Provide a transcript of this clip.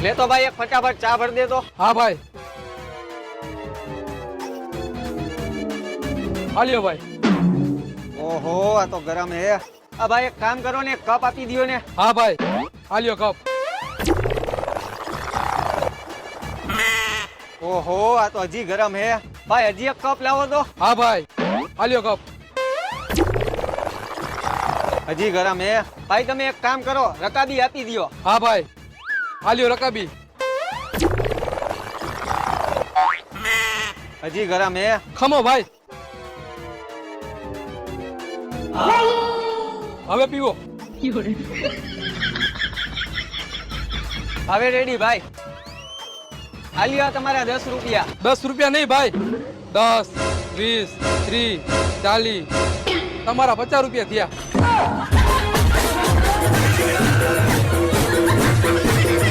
લે તો ભાઈ એક ફટાફટ ચા ભર દે તો. હા ભાઈ. હાલ્યો ભાઈ. ઓહો આ તો ગરમ હે. આ ભાઈ એક કામ કરો ને, એક કપ આપી દિયો ને. હા ભાઈ. હાલ્યો કપ. ઓહો આ તો હજી ગરમ હે. ભાઈ હજી એક કપ લાવો તો. હા ભાઈ. હાલ્યો કપ. હજી ગરમ હે. ભાઈ તમે એક કામ કરો, રકાબી આપી દિયો. હા ભાઈ. હાલ્યો રકાબી. હજી ગરમ હે. ખમો ભાઈ. હવે પીવો. હવે રેડી ભાઈ. આલિયા તમારા 10 રૂપિયા. 10 રૂપિયા નહીં ભાઈ. 10, 20, 30, 40 તમારા 50 રૂપિયા થયા.